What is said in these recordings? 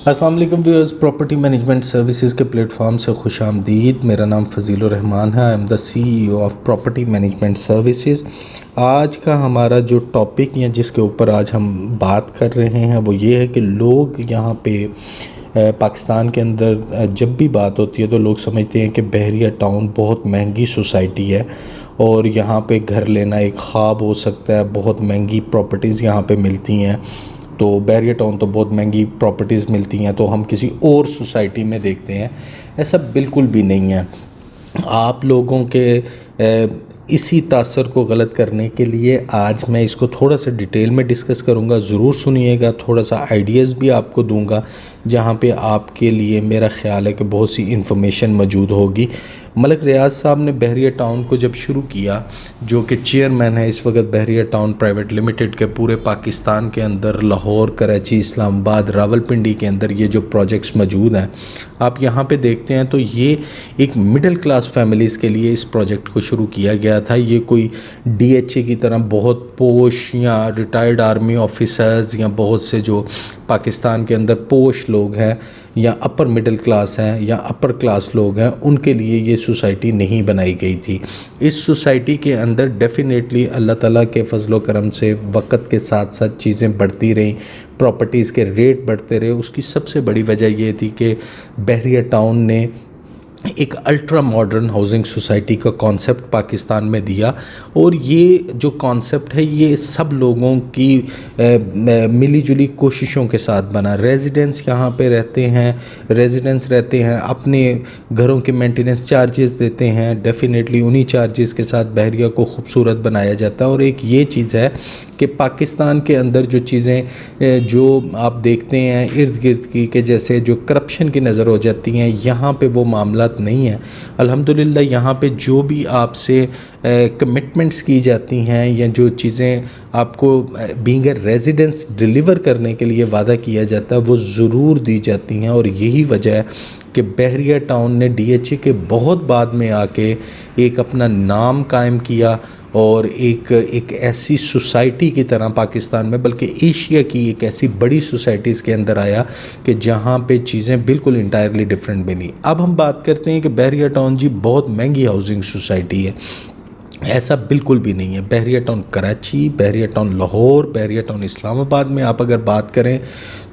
अस्सलाम वालेकुम viewers, property management services के प्लेटफॉर्म से खुशामदीद। मेरा नाम फजीलुर रहमान है। I am the CEO of property management services. आज का हमारा जो टॉपिक या जिसके ऊपर आज हम बात कर रहे हैं वो ये है कि लोग यहाँ पे पाकिस्तान के अंदर जब भी बात होती है तो लोग समझते हैं कि बहरिया टाउन बहुत महंगी सोसाइटी है और यहाँ पे घर लेना एक ख्वाब हो सकता है। बहुत महंगी प्रॉपर्टीज़ यहाँ पे मिलती हैं, तो बहरिया टाउन तो बहुत महंगी प्रॉपर्टीज़ मिलती हैं, तो हम किसी और सोसाइटी में देखते हैं। ऐसा बिल्कुल भी नहीं है। आप लोगों के इसी तासर को गलत करने के लिए आज मैं इसको थोड़ा सा डिटेल में डिस्कस करूंगा। ज़रूर सुनिएगा, थोड़ा सा आइडियाज़ भी आपको दूंगा जहां पे आपके लिए मेरा ख़्याल है कि बहुत सी इन्फॉर्मेशन मौजूद होगी। मलिक रियाज साहब ने बहरिया टाउन को जब शुरू किया, जो कि चेयरमैन है इस वक्त बहरिया टाउन प्राइवेट लिमिटेड के, पूरे पाकिस्तान के अंदर लाहौर, कराची, इस्लामाबाद, रावलपिंडी के अंदर ये जो प्रोजेक्ट्स मौजूद हैं आप यहाँ पे देखते हैं, तो ये एक मिडिल क्लास फैमिलीज़ के लिए इस प्रोजेक्ट को शुरू किया गया था। ये कोई डीएचए की तरह बहुत पोश या रिटायर्ड आर्मी ऑफिसर्स या बहुत से जो पाकिस्तान के अंदर पोश लोग हैं या अपर मिडिल क्लास हैं या अपर क्लास लोग हैं, उनके लिए ये सोसाइटी नहीं बनाई गई थी। इस सोसाइटी के अंदर डेफिनेटली अल्लाह ताला के फजलो करम से वक्त के साथ साथ चीज़ें बढ़ती रहीं, प्रॉपर्टीज़ के रेट बढ़ते रहे। उसकी सबसे बड़ी वजह ये थी कि बहरिया टाउन ने एक अल्ट्रा मॉडर्न हाउसिंग सोसाइटी का कॉन्सेप्ट पाकिस्तान में दिया, और ये जो कॉन्सेप्ट है ये सब लोगों की मिली जुली कोशिशों के साथ बना। रेजिडेंट्स यहाँ पे रहते हैं, अपने घरों के मेंटेनेंस चार्जेस देते हैं, डेफिनेटली उन्हीं चार्जेस के साथ बहरिया को खूबसूरत बनाया जाता है। और एक ये चीज़ है कि पाकिस्तान के अंदर जो चीज़ें जो आप देखते हैं इर्द गिर्द की, कि जैसे जो करप्शन की नज़र हो जाती हैं, यहाँ पे वो मामला नहीं है। अल्हम्दुलिल्लाह यहाँ पे जो भी आपसे कमिटमेंट्स की जाती हैं या जो चीज़ें आपको बीइंग ए रेजिडेंस डिलीवर करने के लिए वादा किया जाता है वो ज़रूर दी जाती हैं। और यही वजह है कि बहरिया टाउन ने डीएचए के बहुत बाद में आके एक अपना नाम कायम किया और एक ऐसी सोसाइटी की तरह पाकिस्तान में, बल्कि एशिया की एक ऐसी बड़ी सोसाइटीज़ के अंदर आया कि जहाँ पे चीज़ें बिल्कुल इंटायरली डिफरेंट बनी। अब हम बात करते हैं कि बहरिया टाउन जी बहुत महंगी हाउसिंग सोसाइटी है। ऐसा बिल्कुल भी नहीं है। बहरिया टाउन कराची, बहरिया टाउन लाहौर, बहरिया टाउन इस्लामाबाद में आप अगर बात करें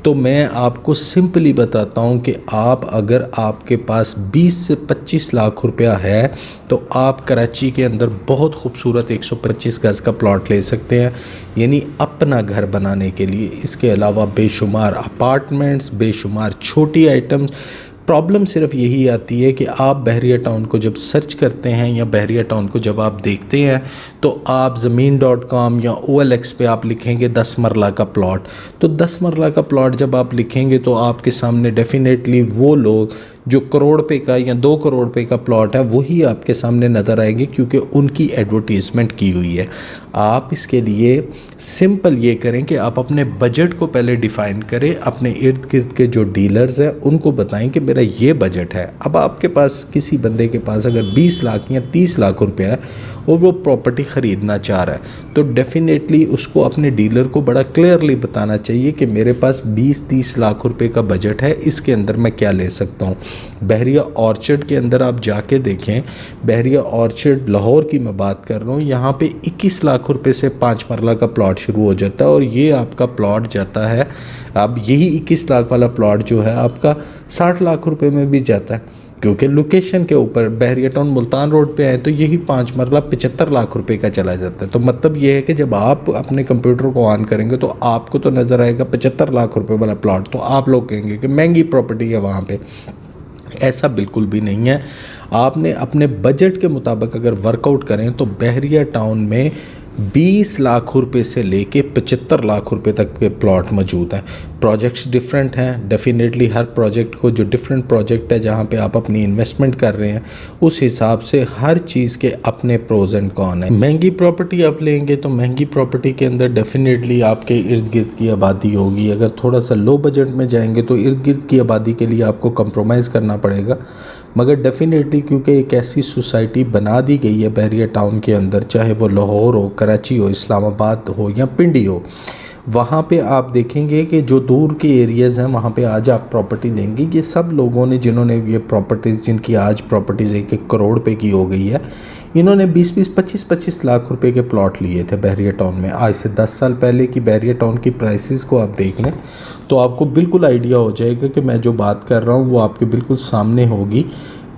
तो मैं आपको सिंपली बताता हूं कि अगर आपके पास 20 से 25 लाख रुपया है तो आप कराची के अंदर बहुत खूबसूरत 125 गज़ का प्लॉट ले सकते हैं, यानी अपना घर बनाने के लिए। इसके अलावा बेशुमार अपार्टमेंट्स, बेशुमार छोटी आइटम्स। प्रॉब्लम सिर्फ यही आती है कि आप बहरिया टाउन को जब सर्च करते हैं या बहरिया टाउन को जब आप देखते हैं तो आप ज़मीन.com या OLX पे आप लिखेंगे 10 मरला का प्लॉट, तो 10 मरला का प्लॉट जब आप लिखेंगे तो आपके सामने डेफिनेटली वो लोग जो करोड़ रुपए का या 2 करोड़ रुपए का प्लॉट है वही आपके सामने नज़र आएंगे, क्योंकि उनकी एडवर्टीज़मेंट की हुई है। आप इसके लिए सिंपल ये करें कि आप अपने बजट को पहले डिफ़ाइन करें, अपने इर्द गिर्द के जो डीलर्स हैं उनको बताएं कि मेरा ये बजट है। अब आपके पास किसी बंदे के पास अगर 20 लाख या 30 लाख रुपया है और वो प्रॉपर्टी ख़रीदना चाह रहा है तो डेफिनेटली उसको अपने डीलर को बड़ा क्लियरली बताना चाहिए कि मेरे पास 20-30 लाख रुपए का बजट है, इसके अंदर मैं क्या ले सकता हूँ। बहरिया ऑर्चर्ड के अंदर आप जाके देखें, बहरिया ऑर्चर्ड लाहौर की मैं बात कर रहा हूँ, यहाँ पे 21 लाख रुपए से 5 मरला का प्लॉट शुरू हो जाता है और ये आपका प्लॉट जाता है। अब यही 21 लाख वाला प्लॉट जो है आपका 60 लाख रुपए में भी जाता है, क्योंकि लोकेशन के ऊपर बहरिया टाउन मुल्तान रोड पे आए तो यही 5 मरला 75 लाख रुपए का चला जाता है। तो मतलब ये है कि जब आप अपने कंप्यूटर को ऑन करेंगे तो आपको तो नज़र आएगा 75 लाख रुपए वाला प्लॉट, तो आप लोग कहेंगे कि महंगी प्रॉपर्टी है वहाँ पे। ऐसा बिल्कुल भी नहीं है। आपने अपने बजट के मुताबिक अगर वर्कआउट करें तो बहरिया टाउन में 20 लाख रुपए से लेके 75 लाख रुपए तक के प्लॉट मौजूद हैं। प्रोजेक्ट्स डिफरेंट हैं, डेफिनेटली हर प्रोजेक्ट को जो डिफरेंट प्रोजेक्ट है जहां पे आप अपनी इन्वेस्टमेंट कर रहे हैं उस हिसाब से हर चीज़ के अपने प्रोज एंड कॉन है। महंगी प्रॉपर्टी आप लेंगे तो महंगी प्रॉपर्टी के अंदर डेफिनेटली आपके इर्द गिर्द की आबादी होगी। अगर थोड़ा सा लो बजट में जाएंगे तो इर्द गिर्द की आबादी के लिए आपको कंप्रोमाइज़ करना पड़ेगा, मगर डेफिनेटली क्योंकि एक ऐसी सोसाइटी बना दी गई है बहरिया टाउन के अंदर, चाहे वो लाहौर हो, कराची हो, इस्लामाबाद हो या पिंडी हो, वहाँ पे आप देखेंगे कि जो दूर के एरियाज़ हैं वहाँ पे आज आप प्रॉपर्टी लेंगे, ये सब लोगों ने जिन्होंने ये प्रॉपर्टीज़, जिनकी आज प्रॉपर्टीज़ 1-1 करोड़ रुपए की हो गई है, इन्होंने 20-20, 25-25 लाख रुपए के प्लॉट लिए थे बैरियर टाउन में। आज से 10 साल पहले की बैरियर टाउन की प्राइसेस को आप देख लें तो आपको बिल्कुल आइडिया हो जाएगा कि मैं जो बात कर रहा हूँ वो आपके बिल्कुल सामने होगी।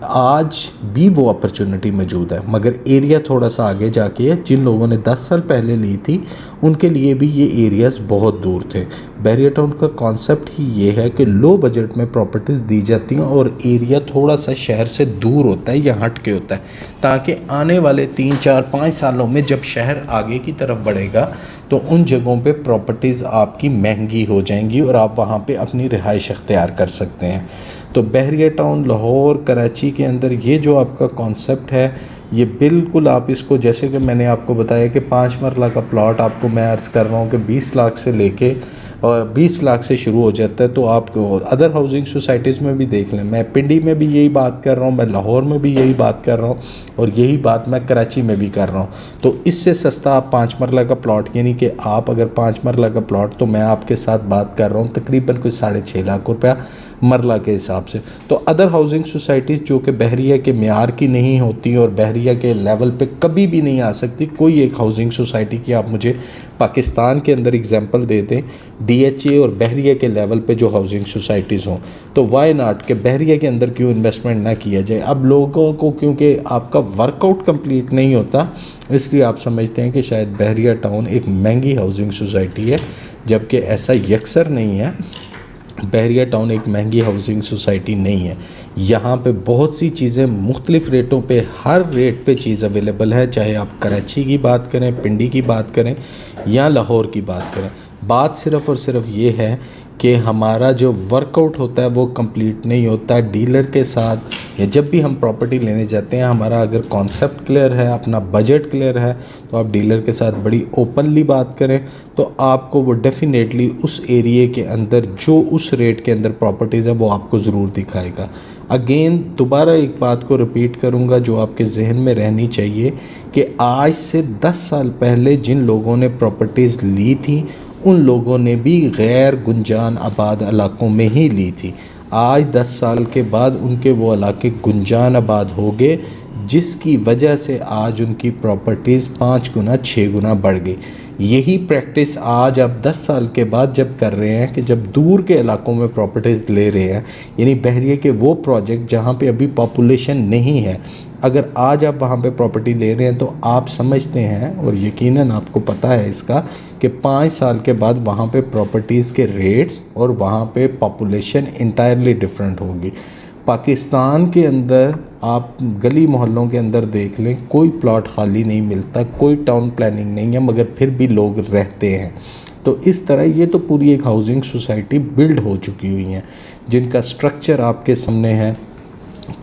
आज भी वो अपॉर्चुनिटी मौजूद है, मगर एरिया थोड़ा सा आगे जाके है। जिन लोगों ने 10 साल पहले ली थी उनके लिए भी ये एरियाज़ बहुत दूर थे। बैरियर टाउन का कॉन्सेप्ट ही ये है कि लो बजट में प्रॉपर्टीज़ दी जाती हैं और एरिया थोड़ा सा शहर से दूर होता है या हट के होता है, ताकि आने वाले 3-4-5 सालों में जब शहर आगे की तरफ बढ़ेगा तो उन जगहों पे प्रॉपर्टीज़ आपकी महंगी हो जाएंगी और आप वहाँ पे अपनी रिहाइश अख्तियार कर सकते हैं। तो बैरियर टाउन, लाहौर, कराची के अंदर ये जो आपका कॉन्सेप्ट है, ये बिल्कुल आप इसको, जैसे कि मैंने आपको बताया कि 5 मरला का प्लॉट आपको मैं अर्ज़ कर रहा हूँ कि 20 लाख से लेके और 20 लाख से शुरू हो जाता है। तो आपको अदर हाउसिंग सोसाइटीज़ में भी देख लें, मैं पिंडी में भी यही बात कर रहा हूँ, मैं लाहौर में भी यही बात कर रहा हूँ और यही बात मैं कराची में भी कर रहा हूँ। तो इससे सस्ता आप 5 मरला का प्लॉट, यानी कि आप अगर 5 मरला का प्लॉट, तो मैं आपके साथ बात कर रहा हूँ तकरीबन कोई 6.5 लाख रुपया मरला के हिसाब से। तो अदर हाउसिंग सोसाइटीज़ जो कि बहरिया के मेयार की नहीं होती और बहरिया के लेवल पे कभी भी नहीं आ सकती, कोई एक हाउसिंग सोसाइटी की आप मुझे पाकिस्तान के अंदर एग्जांपल दे दें DHA और बहरिया के लेवल पे जो हाउसिंग सोसाइटीज़ हों, तो वाई नॉट के बहरिया के अंदर क्यों इन्वेस्टमेंट ना किया जाए। अब लोगों को क्योंकि आपका वर्कआउट कंप्लीट नहीं होता, इसलिए आप समझते हैं कि शायद बहरिया टाउन एक महंगी हाउसिंग सोसाइटी है, जबकि ऐसा यकसर नहीं है। बहरिया टाउन एक महंगी हाउसिंग सोसाइटी नहीं है। यहाँ पे बहुत सी चीज़ें मुख्तलिफ़ रेटों पे, हर रेट पे चीज़ अवेलेबल है, चाहे आप कराची की बात करें, पिंडी की बात करें या लाहौर की बात करें। बात सिर्फ़ और सिर्फ ये है कि हमारा जो वर्कआउट होता है वो कंप्लीट नहीं होता डीलर के साथ, या जब भी हम प्रॉपर्टी लेने जाते हैं, हमारा अगर कॉन्सेप्ट क्लियर है, अपना बजट क्लियर है, तो आप डीलर के साथ बड़ी ओपनली बात करें तो आपको वो डेफिनेटली उस एरिए के अंदर जो उस रेट के अंदर प्रॉपर्टीज़ है वो आपको ज़रूर दिखाएगा। अगेन दोबारा एक बात को रिपीट करूंगा जो आपके जहन में रहनी चाहिए कि आज से 10 साल पहले जिन लोगों ने प्रॉपर्टीज़ ली थी उन लोगों ने भी गैर गुंजान आबाद इलाकों में ही ली थी। आज 10 साल के बाद उनके वो इलाके गुंजान आबाद हो गए, जिसकी वजह से आज उनकी प्रॉपर्टीज़ 5 गुना 6 गुना बढ़ गई। यही प्रैक्टिस आज आप 10 साल के बाद जब कर रहे हैं कि जब दूर के इलाकों में प्रॉपर्टीज़ ले रहे हैं, यानी बहरिया के वो प्रोजेक्ट जहाँ पे अभी पॉपुलेशन नहीं है, अगर आज आप वहाँ पे प्रॉपर्टी ले रहे हैं तो आप समझते हैं और यकीनन आपको पता है इसका कि 5 साल के बाद वहाँ पे प्रॉपर्टीज़ के रेट्स और वहाँ पे पॉपुलेशन इंटायरली डिफरेंट होगी। पाकिस्तान के अंदर आप गली मोहल्लों के अंदर देख लें, कोई प्लॉट खाली नहीं मिलता, कोई टाउन प्लानिंग नहीं है, मगर फिर भी लोग रहते हैं। तो इस तरह ये तो पूरी एक हाउसिंग सोसाइटी बिल्ड हो चुकी हुई हैं, जिनका स्ट्रक्चर आपके सामने है।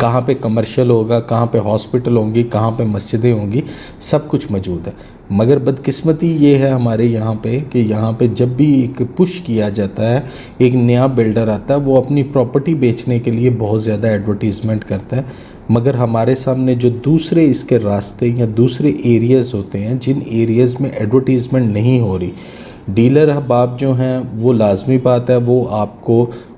कहाँ पे कमर्शियल होगा, कहाँ पे हॉस्पिटल होंगी, कहाँ पे मस्जिदें होंगी, सब कुछ मौजूद है। मगर बदकिस्मती ये है हमारे यहाँ पे कि यहाँ पे जब भी एक पुश किया जाता है, एक नया बिल्डर आता है, वो अपनी प्रॉपर्टी बेचने के लिए बहुत ज़्यादा एडवर्टीज़मेंट करता है, मगर हमारे सामने जो दूसरे इसके रास्ते या दूसरे एरियाज़ होते हैं, जिन एरियाज़ में एडवर्टीज़मेंट नहीं हो रही, डीलर अहबाब जो हैं वो लाजमी बात है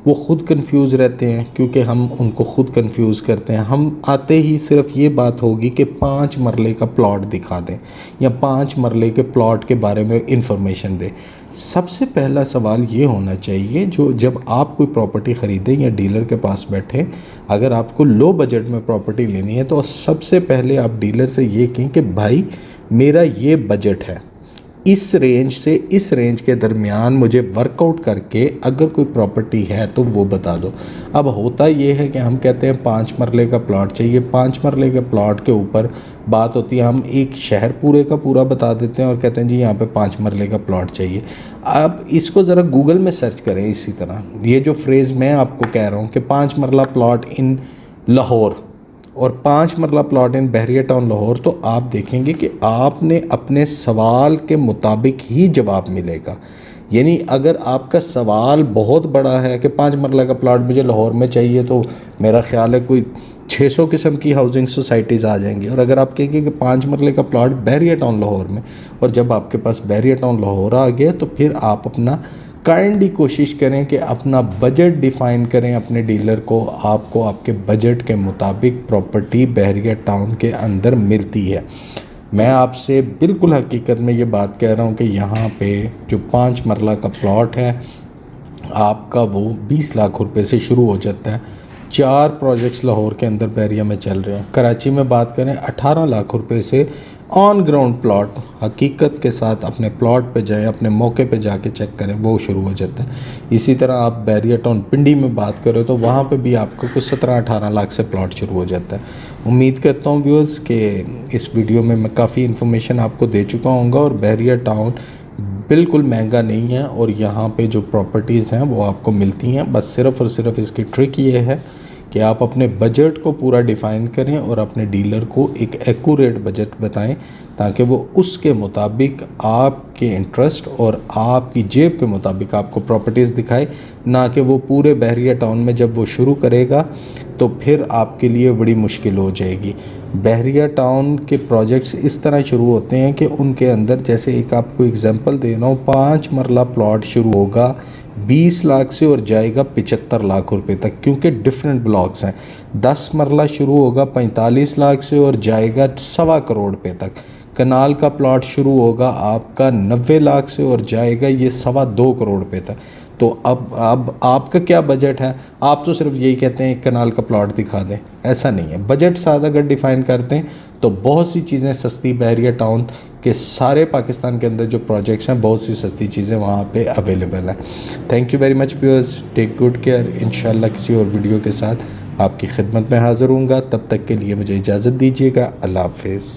वो ख़ुद कंफ्यूज रहते हैं, क्योंकि हम उनको ख़ुद कंफ्यूज करते हैं। हम आते ही सिर्फ ये बात होगी कि 5 मरले का प्लॉट दिखा दें या 5 मरले के प्लॉट के बारे में इंफॉर्मेशन दें। सबसे पहला सवाल ये होना चाहिए, जो जब आप कोई प्रॉपर्टी ख़रीदें या डीलर के पास बैठें, अगर आपको लो बजट में प्रॉपर्टी लेनी है तो सबसे पहले आप डीलर से ये कहें कि भाई मेरा ये बजट है, इस रेंज से इस रेंज के दरमियान मुझे वर्कआउट करके अगर कोई प्रॉपर्टी है तो वो बता दो। अब होता ये है कि हम कहते हैं 5 मरले का प्लॉट चाहिए, 5 मरले के प्लॉट के ऊपर बात होती है, हम एक शहर पूरे का पूरा बता देते हैं और कहते हैं जी यहाँ पे 5 मरले का प्लॉट चाहिए। अब इसको ज़रा गूगल में सर्च करें, इसी तरह ये जो फ्रेज़ मैं आपको कह रहा हूँ कि 5 मरला प्लॉट इन लाहौर और 5 मरला plot in Bahria town Lahore, तो आप देखेंगे कि आपने अपने सवाल के मुताबिक ही जवाब मिलेगा। यानी अगर आपका सवाल बहुत बड़ा है कि 5 मरला का प्लाट मुझे लाहौर में चाहिए, तो मेरा ख्याल है कोई 600 किस्म की हाउसिंग सोसाइटीज़ आ जाएंगी। और अगर आप कहेंगे कि 5 मरले का प्लाट बैरियर टाउन लाहौर में, और जब आपके पास बैरियर टाउन लाहौर आ गया, तो फिर आप अपना काइंडली कोशिश करें कि अपना बजट डिफ़ाइन करें अपने डीलर को। आपको आपके बजट के मुताबिक प्रॉपर्टी बैरियर टाउन के अंदर मिलती है। मैं आपसे बिल्कुल हकीकत में ये बात कह रहा हूँ कि यहाँ पे जो 5 मरला का प्लॉट है आपका, वो 20 लाख रुपए से शुरू हो जाता है। 4 प्रोजेक्ट्स लाहौर के अंदर बैरिया में चल रहे हैं। कराची में बात करें 18 लाख रुपए से ऑन ग्राउंड प्लॉट, हकीकत के साथ अपने प्लॉट पे जाएं, अपने मौके पे जाके चेक करें, वो शुरू हो जाता है। इसी तरह आप बैरिया टाउन पिंडी में बात करें तो वहाँ पे भी आपको कुछ 17-18 लाख से प्लॉट शुरू हो जाता है। उम्मीद करता हूँ व्यूअर्स कि इस वीडियो में मैं काफ़ी इन्फॉर्मेशन आपको दे चुका हूँगा। और बैरिया टाउन बिल्कुल महंगा नहीं है, और यहाँ पे जो प्रॉपर्टीज़ हैं वो आपको मिलती हैं। बस सिर्फ़ और सिर्फ इसकी ट्रिक ये है कि आप अपने बजट को पूरा डिफ़ाइन करें और अपने डीलर को एक एक्यूरेट बजट बताएं, ताकि वो उसके मुताबिक आपके इंटरेस्ट और आपकी जेब के मुताबिक आपको प्रॉपर्टीज़ दिखाए, ना कि वो पूरे बहरिया टाउन में जब वो शुरू करेगा तो फिर आपके लिए बड़ी मुश्किल हो जाएगी। बहरिया टाउन के प्रोजेक्ट्स इस तरह शुरू होते हैं कि उनके अंदर, जैसे एक आपको एग्जांपल दे रहा हूँ, 5 मरला प्लॉट शुरू होगा 20 लाख से और जाएगा 75 लाख रुपए तक, क्योंकि डिफरेंट ब्लॉक्स हैं। 10 मरला शुरू होगा 45 लाख से और जाएगा 1.25 करोड़ रुपए तक। कनाल का प्लॉट शुरू होगा आपका 90 लाख से और जाएगा ये 2.25 करोड़ रुपए तक। तो अब आपका क्या बजट है? आप तो सिर्फ यही कहते हैं कनाल का प्लॉट दिखा दें, ऐसा नहीं है। बजट साथ अगर डिफ़ाइन करते हैं तो बहुत सी चीज़ें सस्ती, बहरिया टाउन के सारे पाकिस्तान के अंदर जो प्रोजेक्ट्स हैं, बहुत सी सस्ती चीज़ें वहाँ पे अवेलेबल हैं। Thank you very much viewers, take good care. इंशाल्लाह किसी और वीडियो के साथ आपकी खिदमत में हाज़िर हूँगा। तब तक के लिए मुझे इजाज़त दीजिएगा। अल्लाह हाफ़िज़।